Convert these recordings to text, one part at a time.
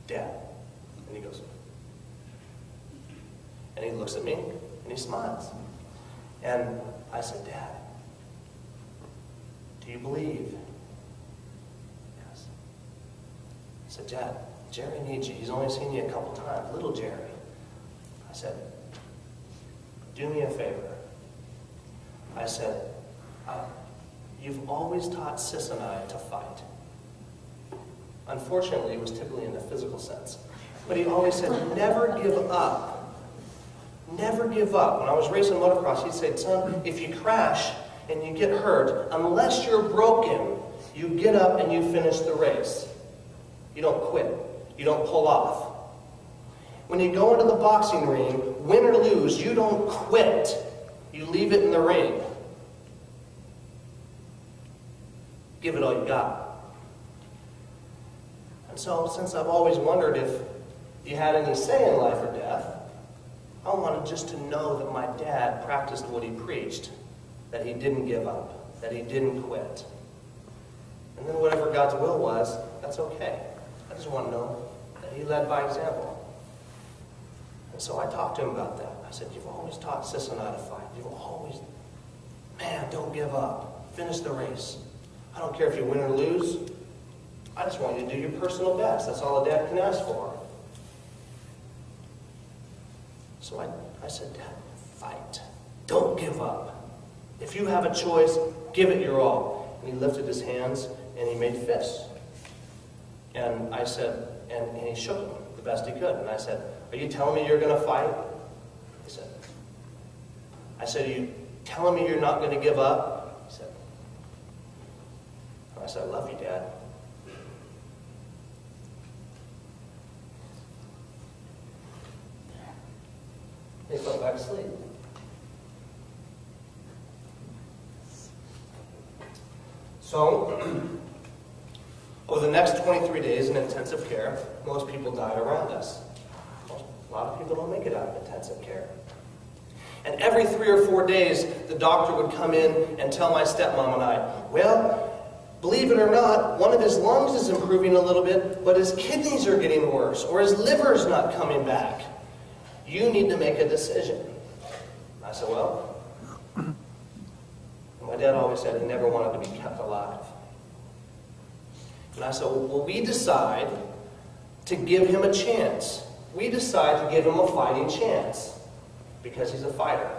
Dad. And he goes, and he looks at me, and he smiles. And I said, Dad, do you believe? Yes. I said, Dad, Jerry needs you. He's only seen you a couple times, little Jerry. I said, do me a favor. I said, you've always taught Sis and I to fight. Unfortunately, it was typically in the physical sense. But he always said, never give up. Never give up. When I was racing motocross, he'd say, son, if you crash and you get hurt, unless you're broken, you get up and you finish the race. You don't quit. You don't pull off. When you go into the boxing ring, win or lose, you don't quit. You leave it in the ring. Give it all you got. And so, since I've always wondered if you had any say in life or death, I wanted just to know that my dad practiced what he preached, that he didn't give up, that he didn't quit. And then whatever God's will was, that's okay. I just want to know that he led by example. And so I talked to him about that. I said, you've always taught Sis and I to fight. You've always, man, don't give up. Finish the race. I don't care if you win or lose. I just want you to do your personal best. That's all a dad can ask for. So I said, Dad, fight. Don't give up. If you have a choice, give it your all. And he lifted his hands and he made fists. And I said, and he shook them the best he could. And I said, are you telling me you're going to fight? He said, I said, are you telling me you're not going to give up? He said, I said, I love you, Dad. He fell back asleep. So, over the next 23 days in intensive care, most people died around us. A lot of people don't make it out of intensive care. And every 3 or 4 days, the doctor would come in and tell my stepmom and I, well, believe it or not, one of his lungs is improving a little bit, but his kidneys are getting worse, or his liver's not coming back. You need to make a decision. I said, well, my dad always said he never wanted to be kept alive. And I said, well, we decide to give him a chance. We decide to give him a fighting chance because he's a fighter.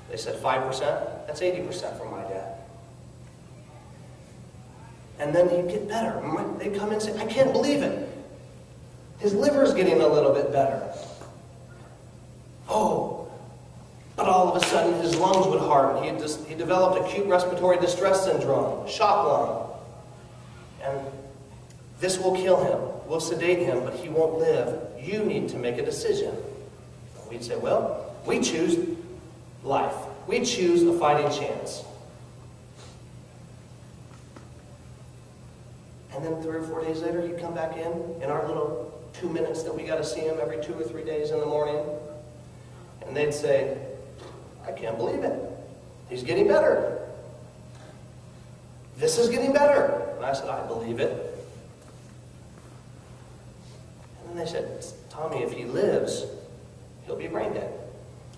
They said 5%, that's 80% for my dad. And then he'd get better. They'd come in and say, I can't believe it. His liver's getting a little bit better. Oh, but all of a sudden his lungs would harden. He developed acute respiratory distress syndrome, shock lung. And this will kill him. We'll sedate him, but he won't live. You need to make a decision. And we'd say, well, we choose life. We choose a fighting chance. And then 3 or 4 days later, he'd come back in our little 2 minutes that we got to see him every 2 or 3 days in the morning. And they'd say, I can't believe it. He's getting better. This is getting better. And I said, I believe it. And then they said, Tommy, if he lives, he'll be brain dead.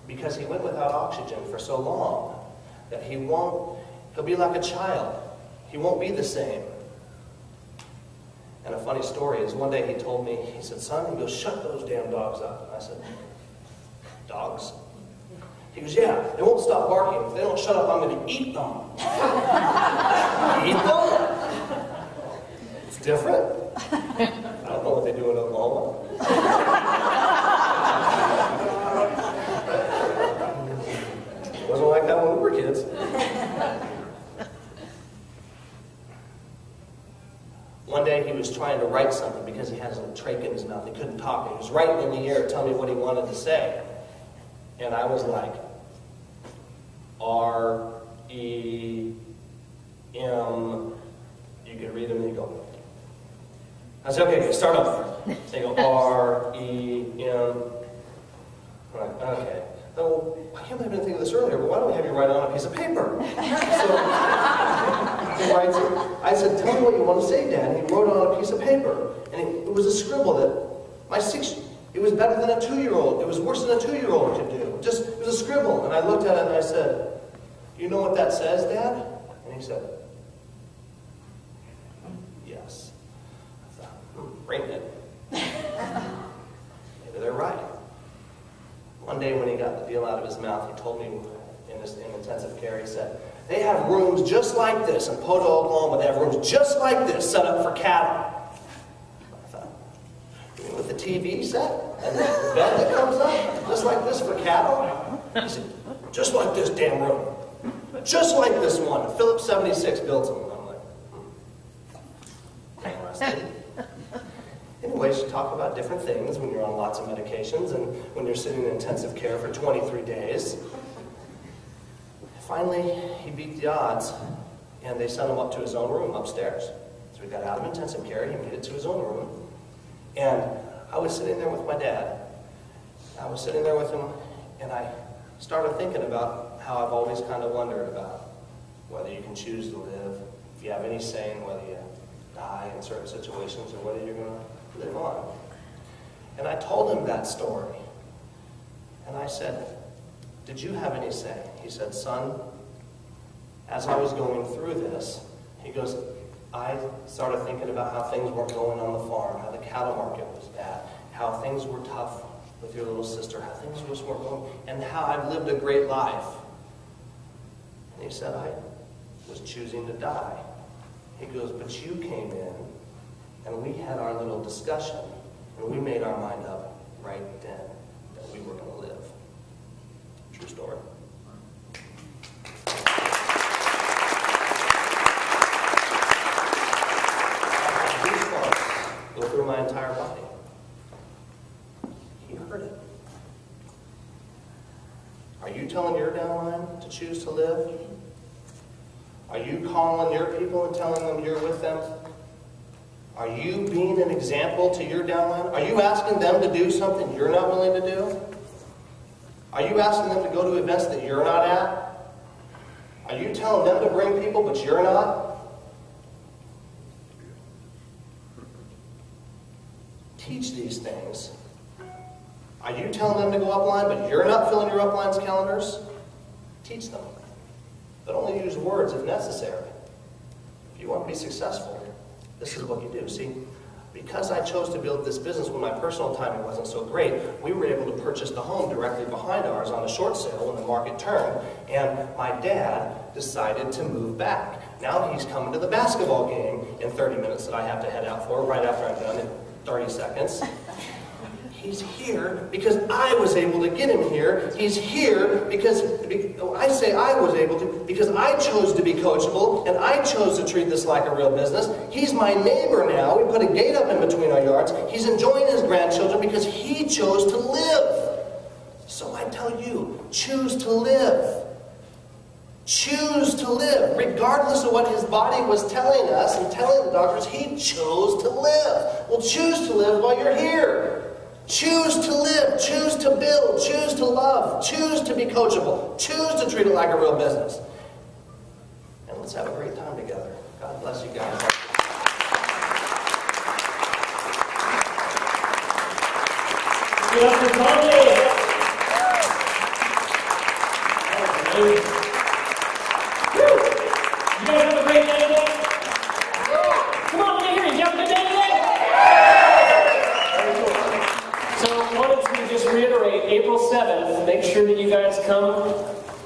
Because he went without oxygen for so long that he'll be like a child. He won't be the same. And a funny story is one day he told me, he said, son, he goes, shut those damn dogs up. And I said, dogs? He goes, yeah, they won't stop barking. If they don't shut up, I'm going to eat them. Eat them? It's different. I don't know what they do in Oklahoma. It wasn't like that when we were kids. One day he was trying to write something because he had a little trach in his mouth. He couldn't talk. He was writing in the air, telling me what he wanted to say. And I was like, R-E-M. You could read him and you go. I said, okay, start over. So you go, R-E-M. I'm like, okay. Well, I can't believe I didn't think of this earlier, but why don't we have you write it on a piece of paper? So He writes it. I said, tell me what you want to say, Dad. And he wrote it on a piece of paper. And it was a scribble that it was better than a 2-year-old. It was worse than a 2-year-old could do. It was a scribble. And I looked at it and I said, you know what that says, Dad? And he said, yes. I thought, bring it. Maybe they're right. One day when he got the deal out of his mouth, he told me in intensive care, he said, they have rooms just like this in Poto, Oklahoma. They have rooms just like this set up for cattle. I thought, you mean with the TV set and the bed that comes up, just like this for cattle? He said, just like this damn room. Just like this one. Phillips 76 built them. And I'm like, interesting. Anyways, you talk about different things when you're on lots of medications and when you're sitting in intensive care for 23 days. Finally, he beat the odds, and they sent him up to his own room upstairs. So he got out of intensive care, he made it to his own room, and I was sitting there with my dad. I was sitting there with him, and I started thinking about how I've always kind of wondered about whether you can choose to live, if you have any say in whether you die in certain situations or whether you're going to live on. And I told him that story, and I said, did you have any say? He said, son, as I was going through this, he goes, I started thinking about how things weren't going on the farm, how the cattle market was bad, how things were tough with your little sister, how things just weren't going, and how I've lived a great life. And he said, I was choosing to die. He goes, but you came in, and we had our little discussion, and we made our mind up right then that we were going to live. True story. Go through my entire body. He heard it. Are you telling your downline to choose to live? Are you calling your people and telling them you're with them? Are you being an example to your downline? Are you asking them to do something you're not willing to do? Are you asking them to go to events that you're not at? Are you telling them to bring people but you're not? Teach these things. Are you telling them to go upline but you're not filling your upline's calendars? Teach them. But only use words if necessary. If you want to be successful, this is what you do. See, because I chose to build this business when my personal timing wasn't so great, we were able to purchase the home directly behind ours on a short sale when the market turned, and my dad decided to move back. Now he's coming to the basketball game in 30 minutes that I have to head out for right after I'm done in 30 seconds. He's here because I was able to get him here. He's here because, I say I was able to, because I chose to be coachable and I chose to treat this like a real business. He's my neighbor now. We put a gate up in between our yards. He's enjoying his grandchildren because he chose to live. So I tell you, choose to live. Choose to live. Regardless of what his body was telling us and telling the doctors, he chose to live. Well, choose to live while you're here. Choose to live, choose to build, choose to love, choose to be coachable, choose to treat it like a real business. And let's have a great time together. God bless you guys. Give it up for Tony. You guys have a great day today? Come on, let me hear you. You have a good day today? Reiterate, April 7th, make sure that you guys come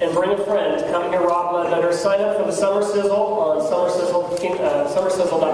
and bring a friend. Come hear Rob Ledbetter. Sign up for the Summer Sizzle on summersizzle.com.